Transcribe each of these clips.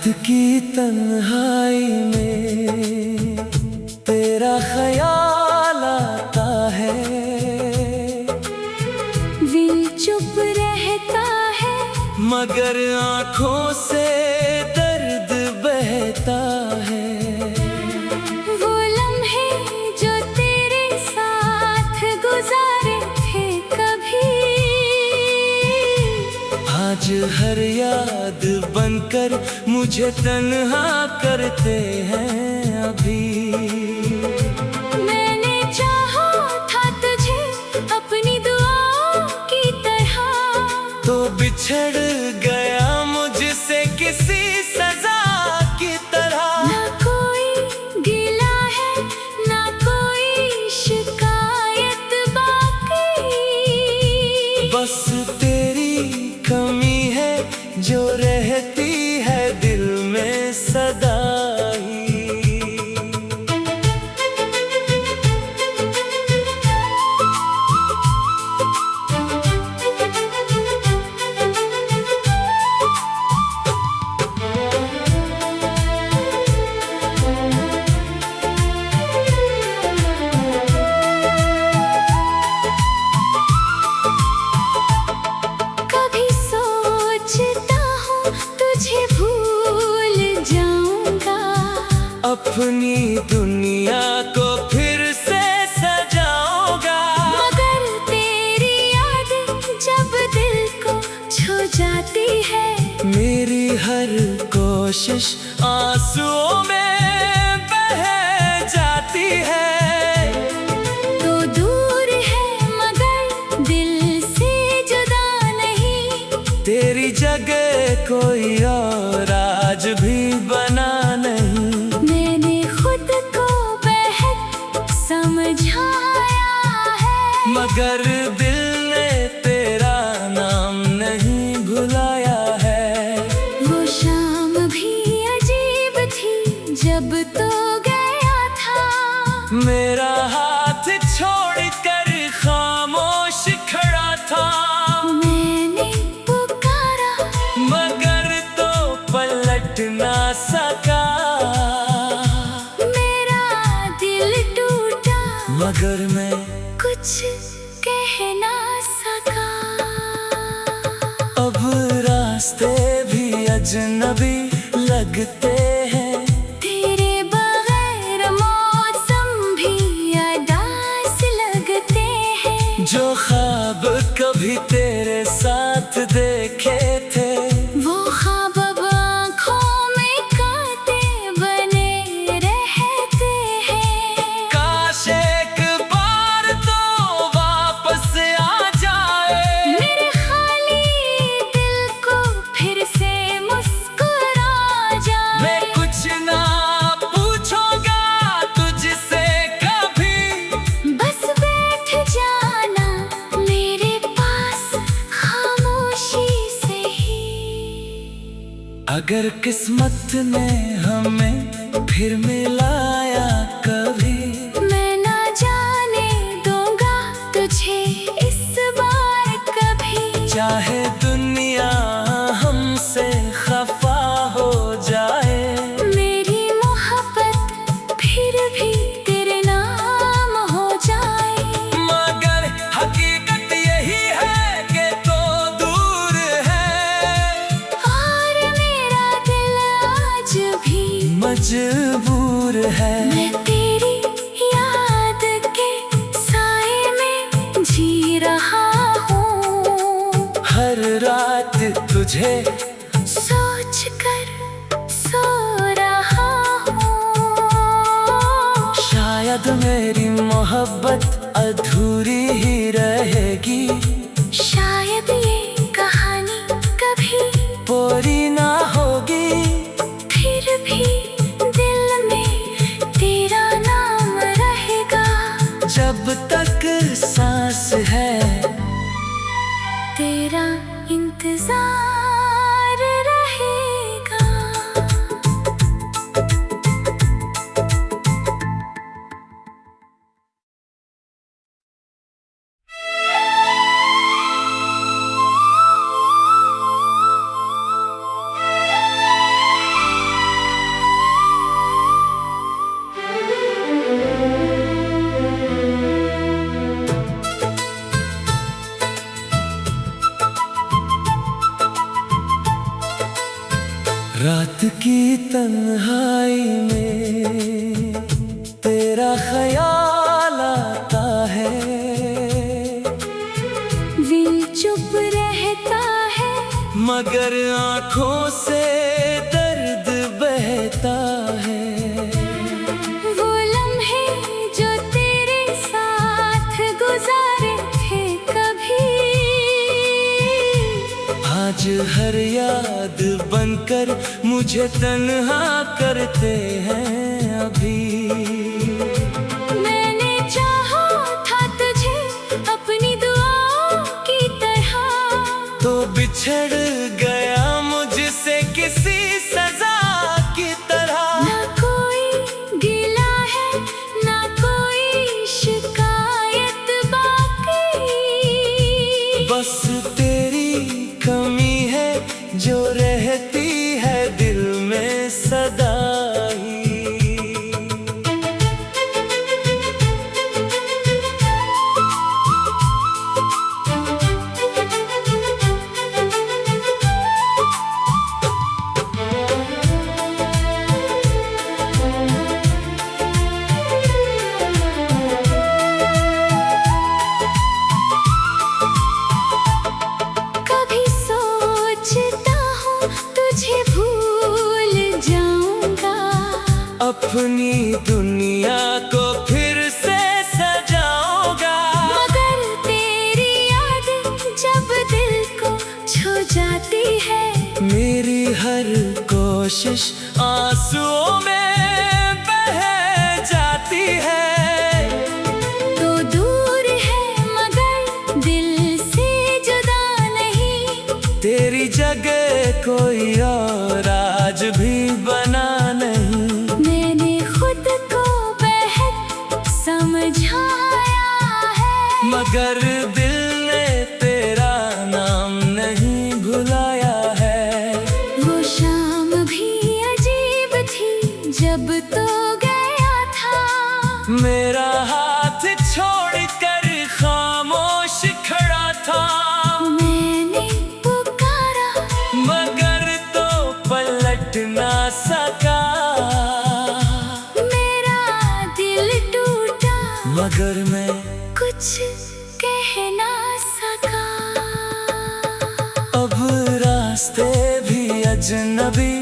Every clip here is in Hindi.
रात की तन्हाई में तेरा ख्याल आता है, दिल चुप रहता है मगर आँखों से दर्द बहता है। वो लम्हे जो तेरे साथ गुजारे थे कभी, आज हर याद बनकर मुझे तन्हा करते हैं अभी। मैंने चाहा था तुझे अपनी दुआओं की तरह, तो बिछड़ गया मुझसे किसी सजा की तरह। ना कोई गिला है ना कोई शिकायत बाकी, बस तेरी कमी है जो रहती है दिल में सदा ही। कभी सोचता हूँ तुझे भूल जाऊंगा, अपनी दुनिया को फिर से सजाऊंगा, मगर तेरी याद जब दिल को छू जाती है, मेरी हर कोशिश आंसुओं में बह जाती है। तो दूर है मगर दिल से जुदा नहीं, तेरी जगह कोई और आज भी बना नहीं। मैंने खुद को बेहद समझाया है, मगर दिल ने तेरा नाम नहीं भुलाया है। वो शाम भी अजीब थी जब तो गया था, मेरा हाथ छोड़कर खामोश खड़ा था, मैंने पुकारा मगर तो पलट ना सका। मेरा दिल टूटा मगर मैं कुछ कह ना सका। अब रास्ते भी अजनबी लगते हैं, तेरे बगैर मौसम भी उदास लगते हैं, जो ख्वाब कभी तेरे साथ देखे थे, वो ख्वाब अब आँखों में कांटे बने रहते हैं। काश एक बार तो वापस आ जाए, मेरे खाली दिल को फिर से मुस्कुरा जाए। मैं कुछ ना पूछूंगा तुझसे कभी, बस बैठ जाना मेरे पास खामोशी से ही। अगर किस्मत ने हमें फिर मिलाया कभी, मैं ना जाने दूंगा तुझे इस बार कभी, चाहे दुनिया हमसे खफा हो जाए, मेरी मोहब्बत फिर भी तेरे नाम हो जाए। मगर हकीकत यही है कि तो दूर है और मेरा दिल आज भी मजबूर है। मैं तेरी याद के साए में जी रहा हूँ, हर रात तुझे सोच कर सो रहा हूँ। शायद मेरी मोहब्बत अधूरी ही रहेगी, शायद ये कहानी कभी पूरी ना होगी, फिर भी दिल में तेरा नाम रहेगा। जब तक सांस है तेरा इंतजार रहेगा। की तन्हाई में तेरा ख्याल आता है, दिल चुप रहता है मगर आँखों से दर्द बहता है। वो लम्हे जो तेरे साथ गुजारे थे कभी, आज हर याद बनकर मुझे तन्हा करते हैं अभी। मैंने चाहा था तुझे अपनी दुआओं की तरह, तो बिछड़ गया मुझसे किसी सजा की तरह। ना कोई गिला है ना कोई शिकायत बाकी, बस तेरी कमी है जो रहती है दिल में सदा ही। कभी सोचता हूँ तुझे भूल जाऊंगा, अपनी दुनिया को फिर से सजाऊंगा, मगर तेरी याद जब दिल को छू जाती है, मेरी हर कोशिश आंसुओं में बह जाती है। तो दूर है मगर दिल से जुदा नहीं, तेरी जगह कोई और आज भी बना नहीं। मैंने खुद को बेहद समझाया है, मगर दिल ने तेरा नाम नहीं भुलाया है। वो शाम भी अजीब थी जब तो गया था, मेरा हाथ छोड़कर खामोश खड़ा था, मैंने पुकारा मगर तो पलट ना सका। मेरा दिल टूटा मगर मैं कुछ कह ना सका। अब रास्ते भी अजनबी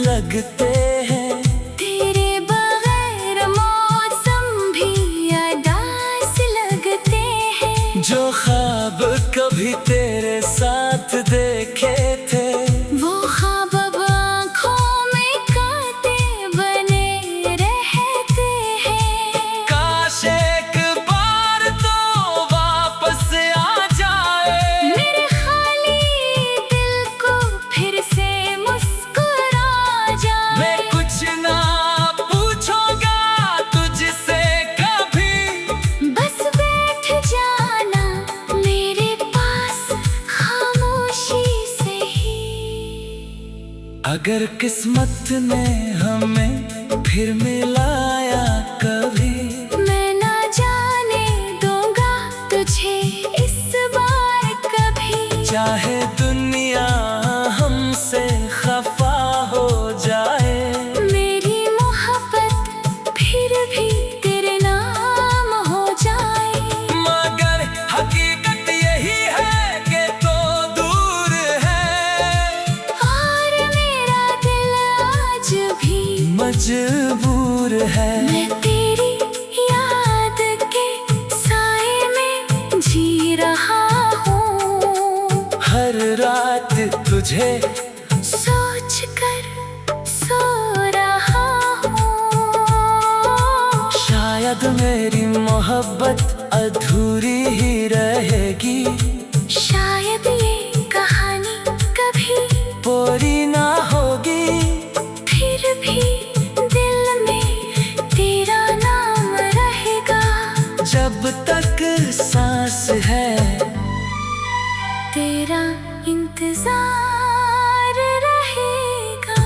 लगते हैं, तेरे बगैर मौसम भी उदास लगते हैं, जो ख्वाब कभी तेरे साथ देखे थे, वो ख्वाब अब आँखों में कांटे बने रहते हैं। काश एक बार तो वापस आ जाए, मेरे खाली दिल को फिर से मुस्कुरा जाए। मैं कुछ ना पूछूंगा तुझसे कभी, बस बैठ जाना मेरे पास खामोशी से ही। अगर किस्मत ने हमें फिर मिलाया कभी, मैं ना जाने दूंगा तुझे इस बार कभी, चाहे दुनिया हमसे खफा हो जाए, मेरी मोहब्बत फिर भी तेरे नाम हो जाए। मगर हकीकत यही है कि तो दूर है, और मेरा दिल आज भी मजबूर है। मैं तेरी याद के साए में जी रहा हूँ, हर रात तुझे सोच कर सो रहा हूँ। शायद मेरी मोहब्बत अधूरी ही रहेगी, शायद ये कहानी कभी पूरी ना होगी, फिर भी दिल में तेरा नाम रहेगा। जब तक सांस है तेरा इंतजार रहेगा।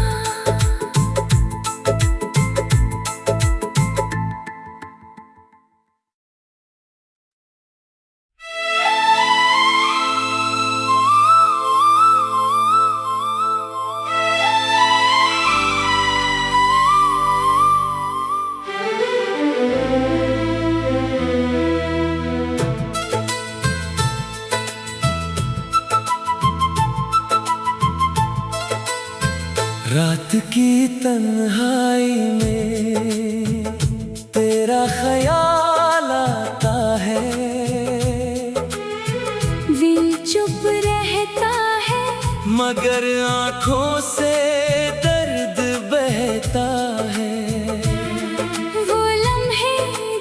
की तन्हाई में तेरा ख्याल आता है, दिल चुप रहता है मगर आंखों से दर्द बहता है। वो लम्हे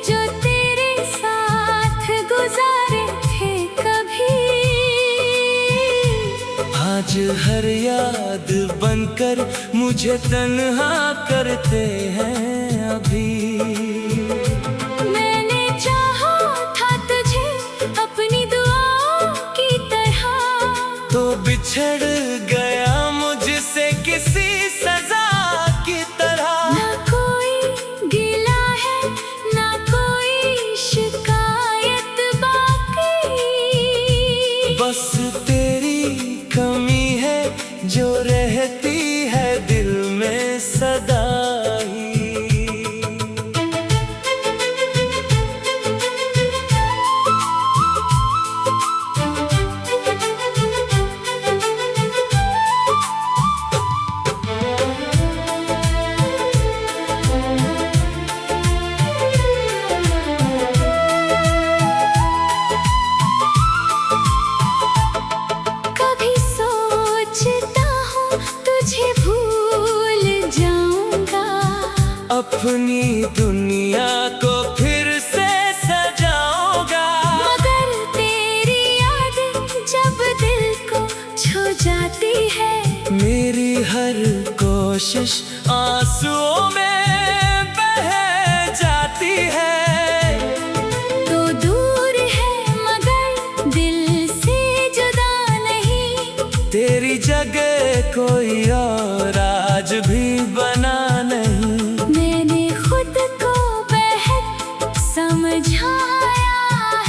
जो तेरे साथ गुजारे थे कभी, आज हर याद बनकर मुझे तन्हा करते हैं अभी। मैंने चाहा था तुझे अपनी दुआओं की तरह, तो बिछड़ गया मुझसे किसी सजा की तरह। ना कोई गिला है ना कोई शिकायत बाकी, बस तेरी कमी है जो रहती है दिल में सदा ही। कभी सोचता हूँ तुझे भूल जाऊंगा, अपनी दुनिया को फिर से सजाऊंगा, मगर तेरी याद जब दिल को छू जाती है, मेरी हर कोशिश आंसुओं में बह जाती है। तो दूर है मगर दिल से जुदा नहीं, तेरी जगह कोई और आज भी बना नहीं। मैंने खुद को बेहद समझाया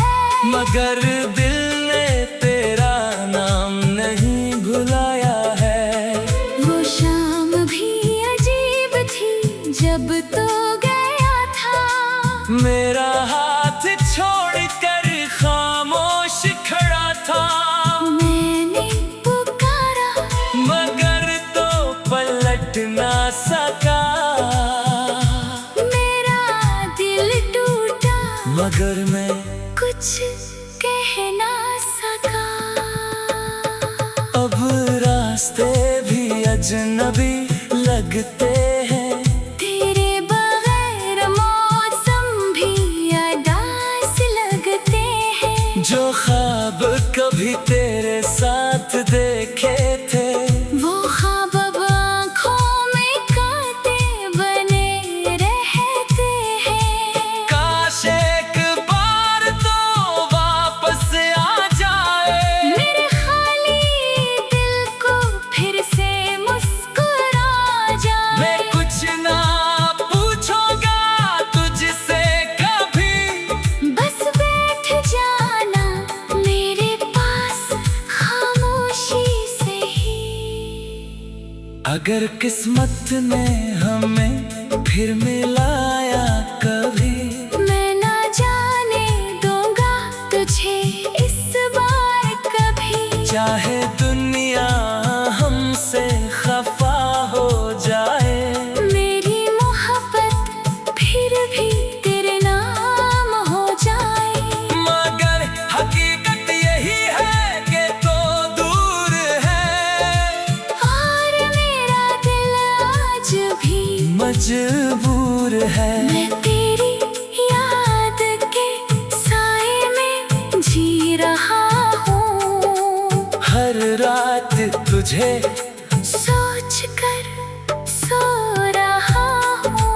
है, मगर दिल ने तेरा नाम नहीं भुलाया है। वो शाम भी अजीब थी जब तो गया था, मेरा हाथ छोड़कर खामोश खड़ा था, मैंने पुकारा मगर तो पलट ना सका। मेरा दिल टूटा मगर मैं कुछ कह ना सका। अब रास्ते भी अजनबी लगते हैं, तेरे बगैर मौसम भी अदास लगते हैं, जो ख्वाब कभी तेरे साथ देखे थे, वो ख्वाब अब आँखों में कांटे बने रहते हैं। काश एक बार तो वापस आ जाए, मेरे खाली दिल को फिर से मुस्कुरा जाए। मैं कुछ ना पूछूंगा तुझसे कभी, बस बैठ जाना मेरे पास खामोशी से ही। अगर किस्मत ने हमें फिर मिलाया कभी, मैं ना जाने दूंगा तुझे इस बार कभी, चाहे दुनिया हमसे खफा हो जाए, मेरी मोहब्बत फिर भी तेरे नाम हो जाए। मगर हकीकत यही है कि तो दूर है, और मेरा दिल आज भी मजबूर है। मैं तेरी याद के साए में जी रहा हूँ, हर रात तुझे सोच कर सो रहा हूँ।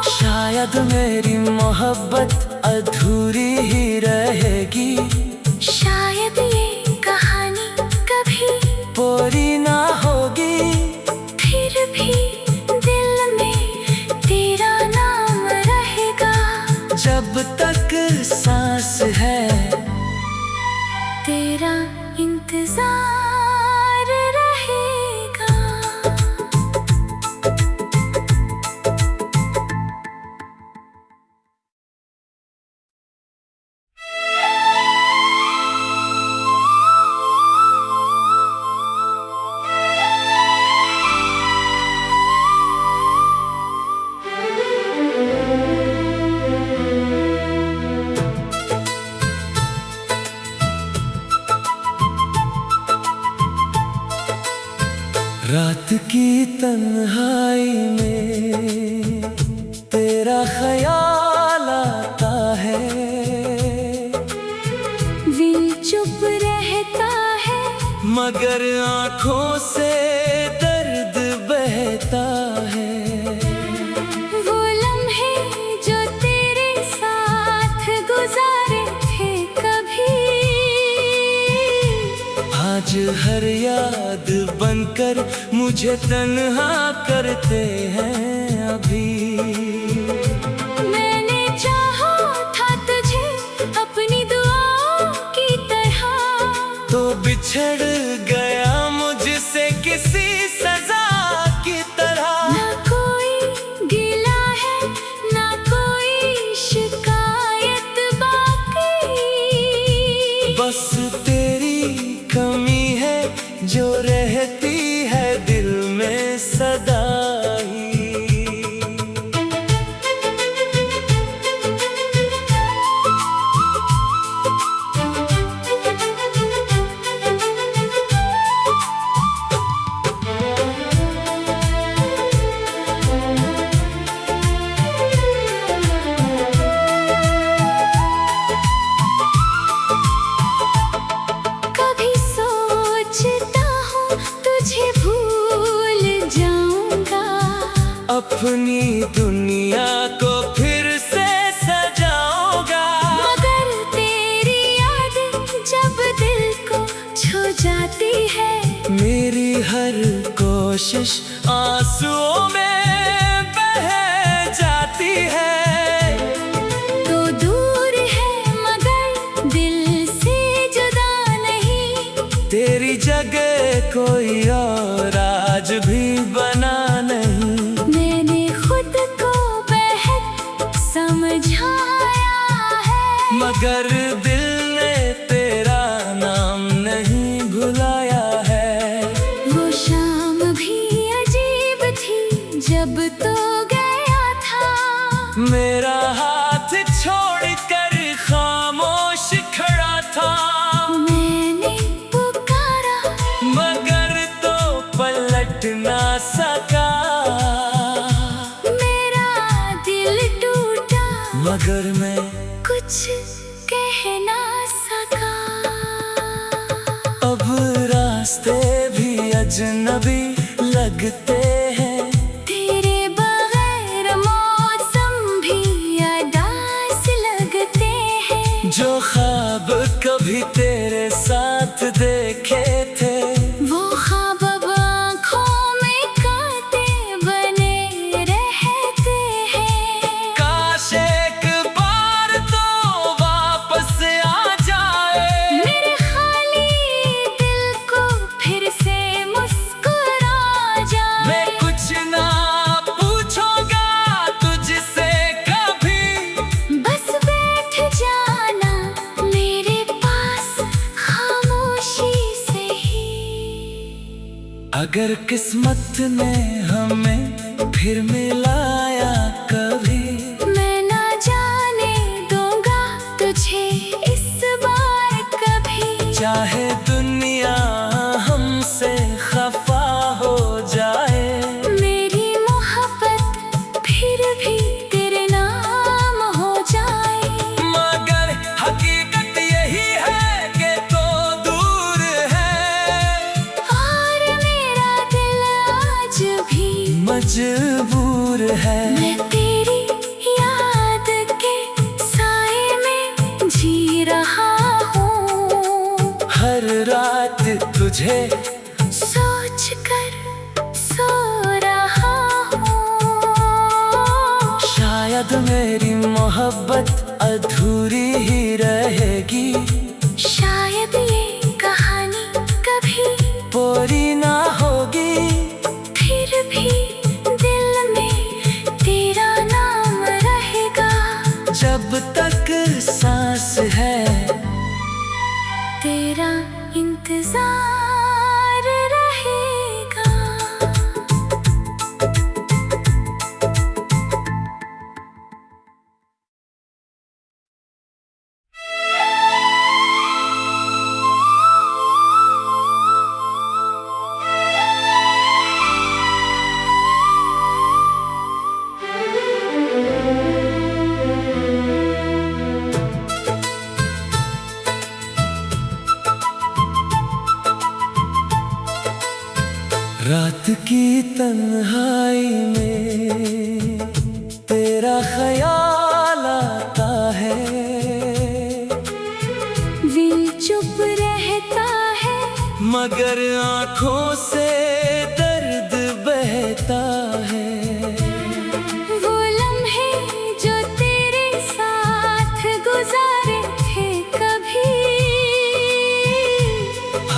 शायद मेरी मोहब्बत अधूरी ही रहेगी, शायद ये कहानी कभी पूरी ना होगी, फिर भी दिल में तेरा नाम रहेगा। जब तक सांस है तेरा इंतजार रहेगा। की तन्हाई में तेरा ख्याल आता है, दिल चुप रहता है मगर आंखों से दर्द बहता है। वो लम्हे जो तेरे साथ गुजारे थे कभी, आज हर याद बनकर मुझे तन्हा करते हैं अभी। मैंने चाहा था तुझे अपनी दुआओं की तरह, तो बिछड़ गया मुझसे किसी सजा की तरह। ना कोई गिला है ना कोई शिकायत बाकी, बस तेरी कमी है जो रहती है दिल में सदा ही। कभी सोचता हूँ तुझे भूल जाऊंगा, अपनी दुनिया को फिर से सजाऊंगा, मगर तेरी याद जब दिल को छू जाती है, मेरी हर कोशिश आंसुओं में बह जाती है। तो दूर है मगर दिल से जुदा नहीं, तेरी जगह कोई और आज भी बना नहीं। मैंने खुद को बेहद समझाया है, मगर दिल ने तेरा नाम नहीं भुलाया है। वो शाम भी अजीब थी जब तो गया था, मेरा हाथ छोड़कर खामोश खड़ा था, मैंने पुकारा मगर तो पलट ना सका। मेरा दिल टूटा मगर मैं कुछ कह ना सका। अब रास्ते भी अजनबी लगते हैं, तेरे बगैर मौसम भी उदास लगते हैं, जो ख्वाब कभी तेरे साथ देखे थे, वो ख्वाब अब आँखों में कांटे बने रहते हैं। काश एक बार तो वापस आ जाए, मेरे खाली दिल को फिर से मुस्कुरा जाए। मैं कुछ ना पूछूंगा तुझसे कभी, बस बैठ जाना मेरे पास खामोशी से ही। अगर किस्मत ने हमें फिर मिलाया कभी, मैं ना जाने दूंगा तुझे इस बार कभी, चाहे दुनिया हमसे खफा हो जाए, मेरी मोहब्बत फिर भी तेरे नाम हो जाए। मगर हकीकत यही है कि तो दूर है, और मेरा दिल आज भी मजबूर है। मैं तेरी याद के साए में जी रहा हूँ, हर रात तुझे सोच कर सो रहा हूँ। शायद मेरी मोहब्बत अधूरी ही रहेगी, शायद ये कहानी कभी पूरी ना होगी, फिर भी दिल में तेरा नाम रहेगा। जब तक सांस है तेरा इंतजार रहेगा। रात की तन्हाई में तेरा ख्याल आता है, दिल चुप रहता है मगर आंखों से दर्द बहता है। वो लम्हे जो तेरे साथ गुजारे थे कभी,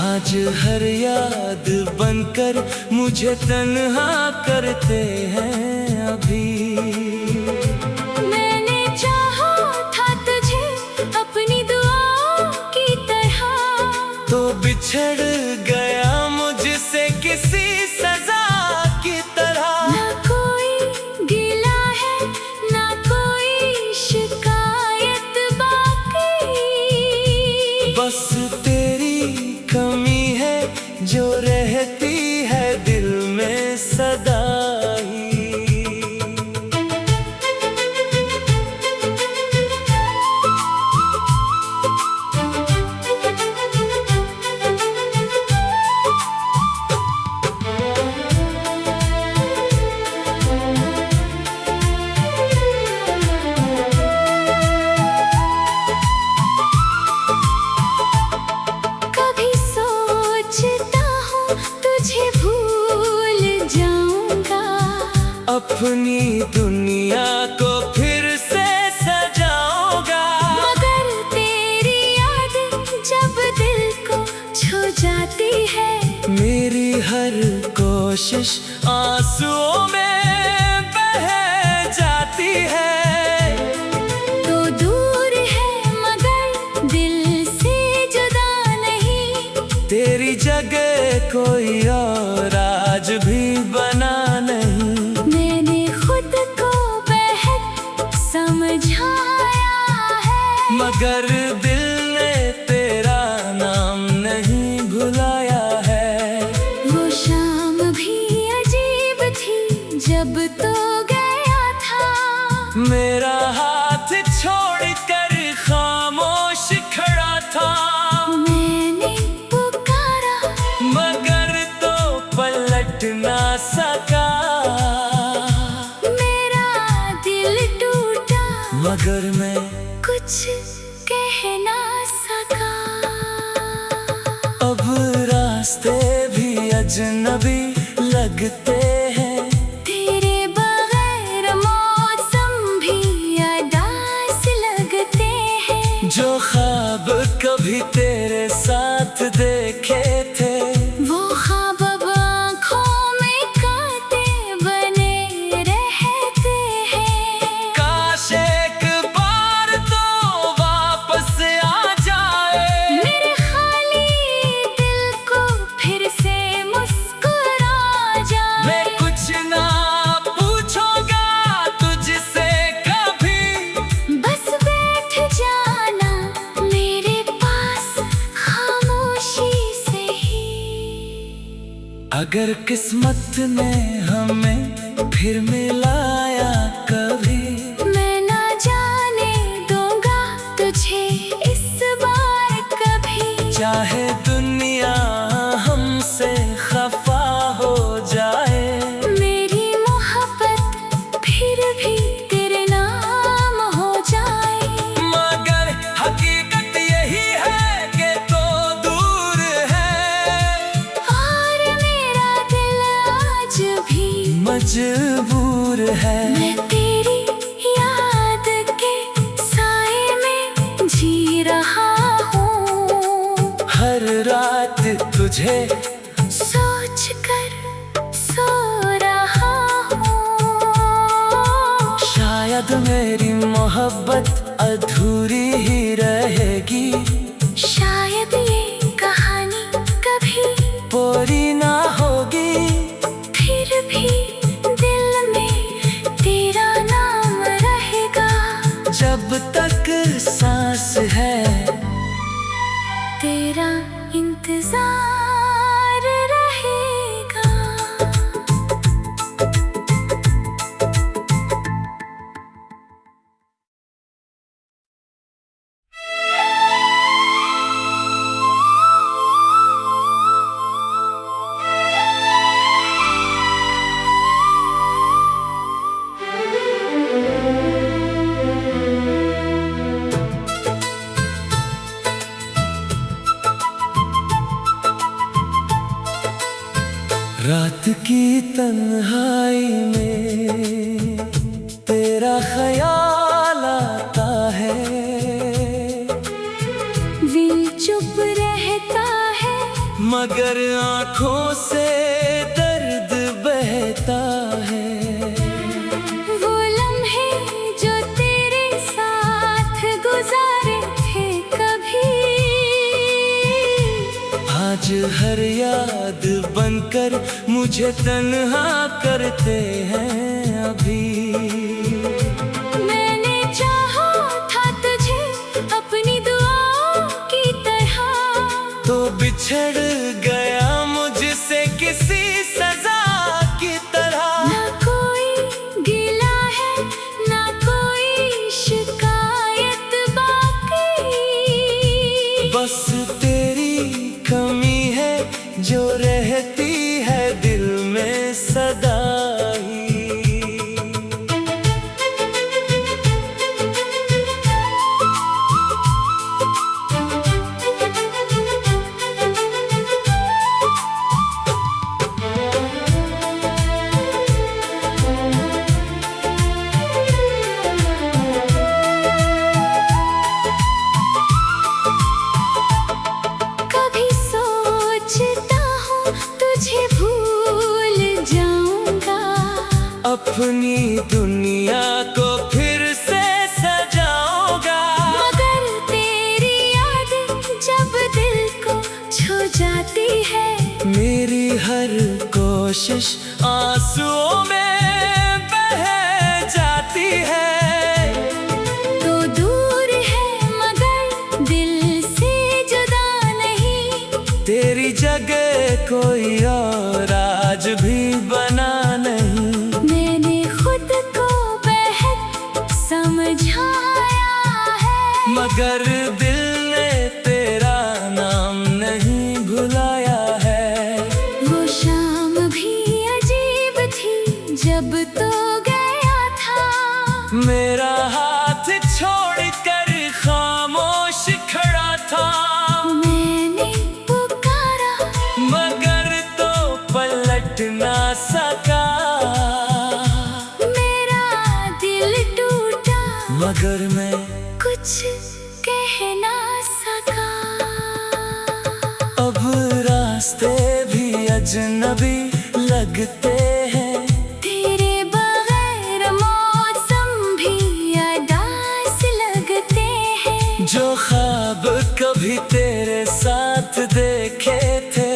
आज हर याद बनकर मुझे तन्हा करते हैं अभी। मैंने चाहा था तुझे अपनी दुआओं की तरह, तो बिछड़ गया मुझसे किसी सजा की तरह। ना कोई गिला है ना कोई शिकायत बाकी, बस तेरी कमी है जो रहती है दिल में सदा ही। कभी सोचता हूँ तुझे भूल जाऊंगा, अपनी दुनिया को फिर से सजाऊंगा, मगर तेरी याद जब दिल को छू जाती है, मेरी हर कोशिश आंसुओं में बह जाती है। तो दूर है मगर दिल से जुदा नहीं, तेरी जगह कोई और आज भी बना नहीं। मैंने खुद को बेहद समझाया है, मगर दिल ने तेरा नाम नहीं भुलाया है। वो शाम भी अजीब थी जब तो गया था, मेरा हाथ छोड़कर खामोश खड़ा था, मैंने पुकारा मगर तो पलट ना सका। मेरा दिल टूटा मगर मैं कुछ कह ना सका। अब रास्ते भी अजनबी लगते हैं, तेरे बगैर मौसम भी उदास लगते हैं, जो ख्वाब कभी तेरे साथ देखे थे, वो ख्वाब अब आँखों में कांटे बने रहते हैं। काश एक बार तो वापस आ जाए, मेरे खाली दिल को फिर से मुस्कुरा जाए। मैं कुछ ना पूछूंगा तुझसे कभी, बस बैठ जाना मेरे पास खामोशी से ही। अगर किस्मत ने हमें फिर मिलाया कभी, मैं ना जाने दूंगा तुझे इस बार कभी, चाहे दुनिया हमसे खफा हो जाए, मेरी मोहब्बत फिर भी तेरे नाम हो जाए। मगर हकीकत यही है कि तो दूर है, और मेरा दिल आज भी मजबूर है। मैं तेरी याद के साए में जी रहा हूँ, हर रात तुझे सोच कर सो रहा हूँ। शायद मेरी मोहब्बत अधूरी ही रहेगी, शायद ये कहानी कभी पूरी ना होगी, फिर भी दिल में तेरा नाम रहेगा। जब तक सांस है तेरा इंतजार रात की तन्हाई में तेरा ख्याल आता है, दिल चुप रहता है मगर आँखों से दर्द बहता है। वो लम्हे जो तेरे साथ गुजारे थे कभी, आज हर याद बनकर मुझे तन्हा करते हैं अभी। मैंने चाहा था तुझे अपनी दुआओं की तरह, तो बिछड़ गया मुझसे किसी सजा की तरह। ना कोई गिला है ना कोई शिकायत बाकी, बस तेरी कमी है जो रहती है दिल में सदा ही। कभी सोचता हूँ तुझे भूल जाऊंगा, अपनी दुनिया को फिर से सजाऊंगा, मगर तेरी याद जब दिल को छू जाती है, मेरी हर कोशिश आंसुओं में बह जाती है। तो दूर है मगर दिल से जुदा नहीं, तेरी जगह कोई और आज भी बना नहीं। मैंने खुद को बेहद समझाया है, मगर दिल ने तेरा नाम नहीं भुलाया है। वो शाम भी अजीब थी जब तो गया था, मेरा हाथ छोड़कर खामोश खड़ा था, मैंने पुकारा मगर तो पलट ना सका। मेरा दिल टूटा मगर मैं कुछ कह ना सका। अब रास्ते भी अजनबी लगते हैं, तेरे बगैर मौसम भी अदास लगते हैं, जो ख्वाब कभी तेरे साथ देखे थे